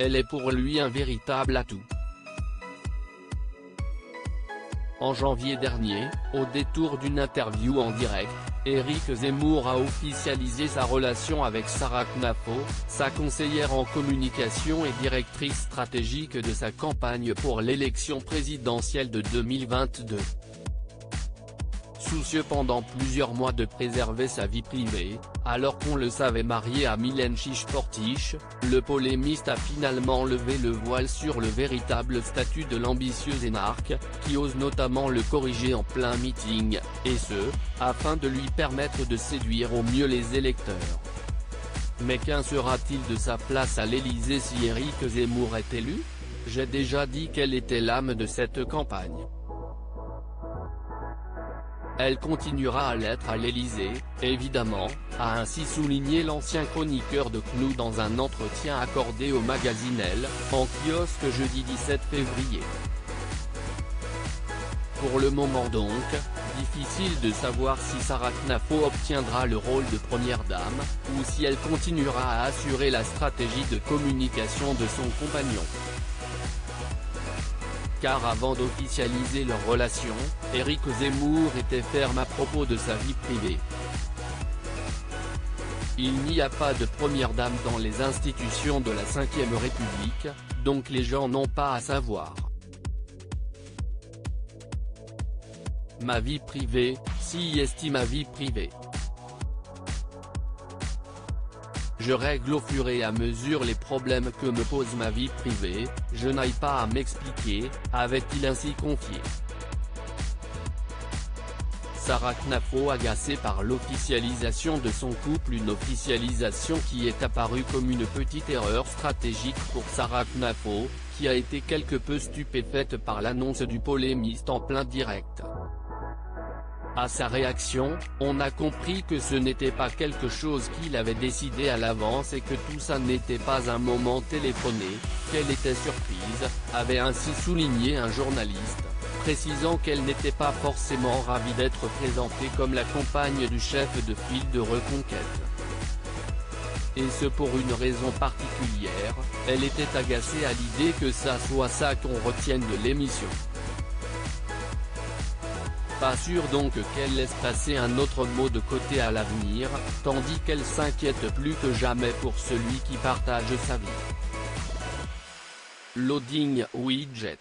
Elle est pour lui un véritable atout. En janvier dernier, au détour d'une interview en direct, Éric Zemmour a officialisé sa relation avec Sarah Knafo, sa conseillère en communication et directrice stratégique de sa campagne pour l'élection présidentielle de 2022. Soucieux pendant plusieurs mois de préserver sa vie privée, alors qu'on le savait marié à Mylène Chiche-Portiche, le polémiste a finalement levé le voile sur le véritable statut de l'ambitieuse énarque, qui ose notamment le corriger en plein meeting, et ce, afin de lui permettre de séduire au mieux les électeurs. Mais qu'en sera-t-il de sa place à l'Élysée si Éric Zemmour est élu? J'ai déjà dit quelle était l'âme de cette campagne. Elle continuera à l'être à l'Élysée, évidemment, a ainsi souligné l'ancien chroniqueur de CNews dans un entretien accordé au magazine Elle, en kiosque jeudi 17 février. Pour le moment donc, difficile de savoir si Sarah Knafo obtiendra le rôle de première dame, ou si elle continuera à assurer la stratégie de communication de son compagnon. Car avant d'officialiser leur relation, Éric Zemmour était ferme à propos de sa vie privée. Il n'y a pas de première dame dans les institutions de la Ve République, donc les gens n'ont pas à savoir. Ma vie privée, si estime ma vie privée. Je règle au fur et à mesure les problèmes que me pose ma vie privée, je n'aille pas à m'expliquer, avait-il ainsi confié. Sarah Knafo agacée par l'officialisation de son couple, une officialisation qui est apparue comme une petite erreur stratégique pour Sarah Knafo, qui a été quelque peu stupéfaite par l'annonce du polémiste en plein direct. À sa réaction, on a compris que ce n'était pas quelque chose qu'il avait décidé à l'avance et que tout ça n'était pas un moment téléphoné, qu'elle était surprise, avait ainsi souligné un journaliste, précisant qu'elle n'était pas forcément ravie d'être présentée comme la compagne du chef de file de Reconquête. Et ce pour une raison particulière, elle était agacée à l'idée que ça soit ça qu'on retienne de l'émission. Pas sûr donc qu'elle laisse passer un autre mot de côté à l'avenir, tandis qu'elle s'inquiète plus que jamais pour celui qui partage sa vie. Loading widget.